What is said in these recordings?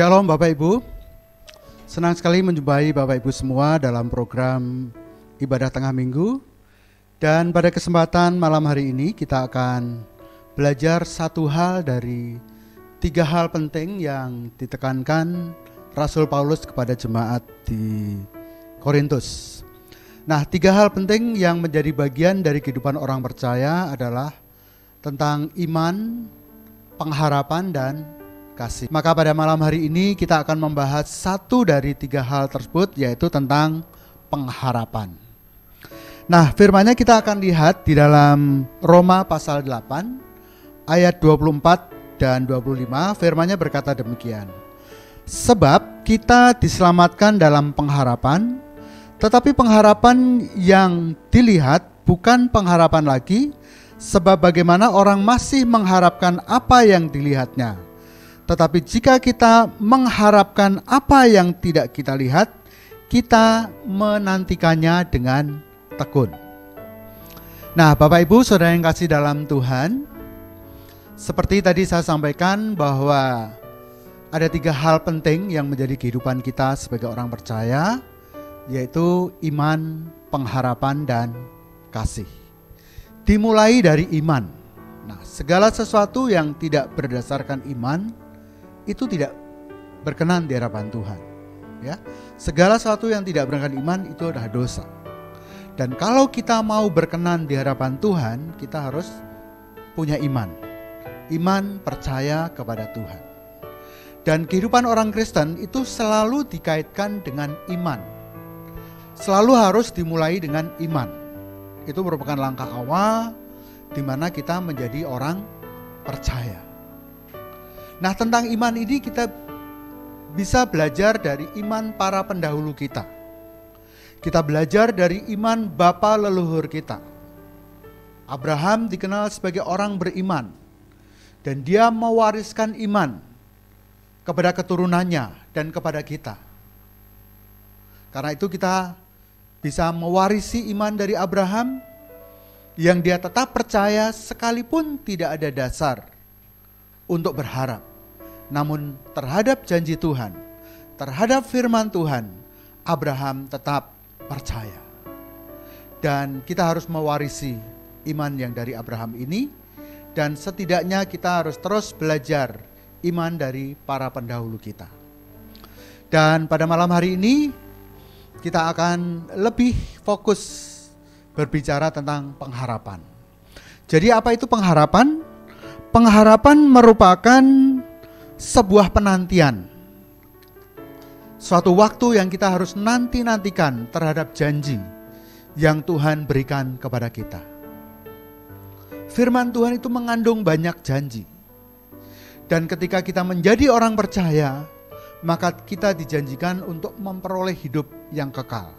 Shalom Bapak Ibu, senang sekali menjumpai Bapak Ibu semua dalam program Ibadah Tengah Minggu. Dan pada kesempatan malam hari ini kita akan belajar satu hal dari 3 hal penting yang ditekankan Rasul Paulus kepada jemaat di Korintus. Nah, 3 hal penting yang menjadi bagian dari kehidupan orang percaya adalah tentang iman, pengharapan, dan kasih. Maka pada malam hari ini kita akan membahas satu dari 3 hal tersebut, yaitu tentang pengharapan. Nah, firman-Nya kita akan lihat di dalam Roma pasal 8 ayat 24 dan 25. Firman-Nya berkata demikian: sebab kita diselamatkan dalam pengharapan, tetapi pengharapan yang dilihat bukan pengharapan lagi, sebab bagaimana orang masih mengharapkan apa yang dilihatnya. Tetapi jika kita mengharapkan apa yang tidak kita lihat, kita menantikannya dengan tekun. Nah, Bapak Ibu Saudara yang kasih dalam Tuhan, seperti tadi saya sampaikan bahwa ada 3 hal penting yang menjadi kehidupan kita sebagai orang percaya, yaitu iman, pengharapan, dan kasih. Dimulai dari iman. Nah, segala sesuatu yang tidak berdasarkan iman itu tidak berkenan di hadapan Tuhan. Ya, segala sesuatu yang tidak berdasarkan iman itu adalah dosa. Dan kalau kita mau berkenan di hadapan Tuhan, kita harus punya iman. Iman percaya kepada Tuhan. Dan kehidupan orang Kristen itu selalu dikaitkan dengan iman. Selalu harus dimulai dengan iman. Itu merupakan langkah awal di mana kita menjadi orang percaya. Nah, tentang iman ini kita bisa belajar dari iman para pendahulu kita. Kita belajar dari iman bapa leluhur kita. Abraham dikenal sebagai orang beriman, dan dia mewariskan iman kepada keturunannya dan kepada kita. Karena itu kita bisa mewarisi iman dari Abraham yang dia tetap percaya sekalipun tidak ada dasar untuk berharap. Namun terhadap janji Tuhan, terhadap firman Tuhan, Abraham tetap percaya. Dan kita harus mewarisi iman yang dari Abraham ini, dan setidaknya kita harus terus belajar iman dari para pendahulu kita. Dan pada malam hari ini kita akan lebih fokus berbicara tentang pengharapan. Jadi apa itu pengharapan? Pengharapan merupakan sebuah penantian. Suatu waktu yang kita harus nantikan terhadap janji yang Tuhan berikan kepada kita. Firman Tuhan itu mengandung banyak janji. Dan ketika kita menjadi orang percaya, maka kita dijanjikan untuk memperoleh hidup yang kekal.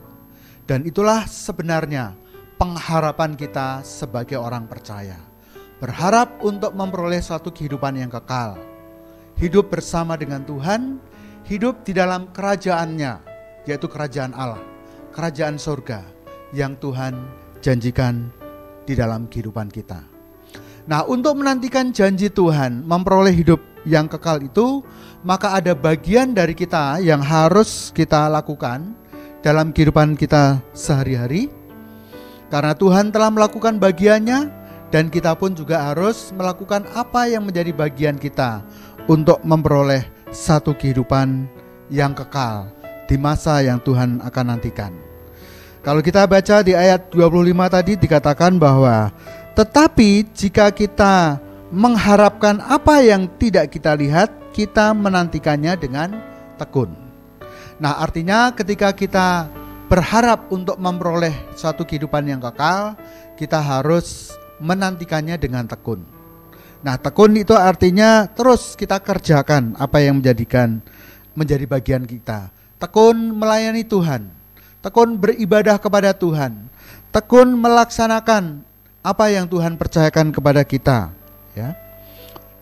Dan itulah sebenarnya pengharapan kita sebagai orang percaya. Berharap untuk memperoleh suatu kehidupan yang kekal. Hidup bersama dengan Tuhan, hidup di dalam kerajaan-Nya, yaitu kerajaan Allah, kerajaan surga yang Tuhan janjikan di dalam kehidupan kita. Nah, untuk menantikan janji Tuhan, memperoleh hidup yang kekal itu, maka ada bagian dari kita yang harus kita lakukan dalam kehidupan kita sehari-hari. Karena Tuhan telah melakukan bagiannya, dan kita pun juga harus melakukan apa yang menjadi bagian kita untuk memperoleh satu kehidupan yang kekal di masa yang Tuhan akan nantikan. Kalau kita baca di ayat 25 tadi dikatakan bahwa tetapi jika kita mengharapkan apa yang tidak kita lihat, kita menantikannya dengan tekun. Nah, artinya ketika kita berharap untuk memperoleh suatu kehidupan yang kekal, kita harus menantikannya dengan tekun. Nah, tekun itu artinya terus kita kerjakan apa yang menjadi bagian kita. Tekun melayani Tuhan, tekun beribadah kepada Tuhan, tekun melaksanakan apa yang Tuhan percayakan kepada kita, ya.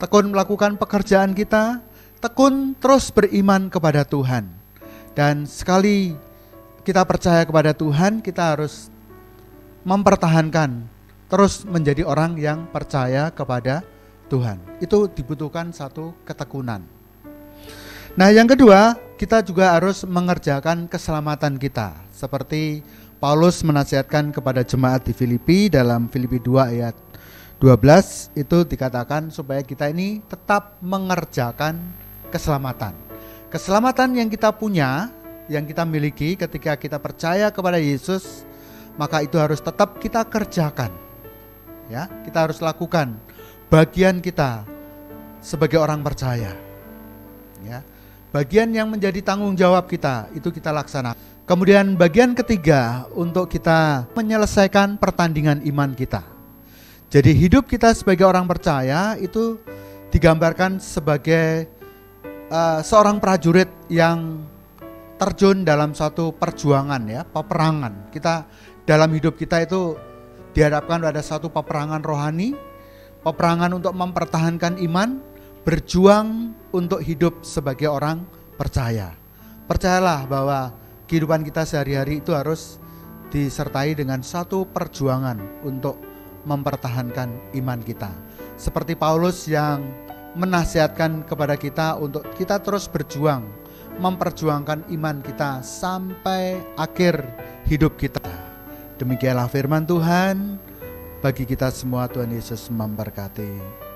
Tekun melakukan pekerjaan kita, tekun terus beriman kepada Tuhan. Dan sekali kita percaya kepada Tuhan, kita harus mempertahankan terus menjadi orang yang percaya kepada Tuhan. Itu dibutuhkan satu ketekunan. Nah, yang kedua, kita juga harus mengerjakan keselamatan kita. Seperti Paulus menasihatkan kepada jemaat di Filipi dalam Filipi 2 ayat 12 itu dikatakan supaya kita ini tetap mengerjakan keselamatan. Keselamatan yang kita punya, yang kita miliki ketika kita percaya kepada Yesus, maka itu harus tetap kita kerjakan. Ya, kita harus lakukan bagian kita sebagai orang percaya. Ya. Bagian yang menjadi tanggung jawab kita, itu kita laksanakan. Kemudian bagian ketiga, untuk kita menyelesaikan pertandingan iman kita. Jadi hidup kita sebagai orang percaya itu digambarkan sebagai seorang prajurit yang terjun dalam suatu perjuangan, ya, peperangan. Kita dalam hidup kita itu dihadapkan pada suatu peperangan rohani, peperangan untuk mempertahankan iman, berjuang untuk hidup sebagai orang percaya. Percayalah bahwa kehidupan kita sehari-hari itu harus disertai dengan satu perjuangan untuk mempertahankan iman kita. Seperti Paulus yang menasihatkan kepada kita untuk kita terus berjuang, memperjuangkan iman kita sampai akhir hidup kita. Demikianlah firman Tuhan bagi kita semua. Tuhan Yesus memberkati.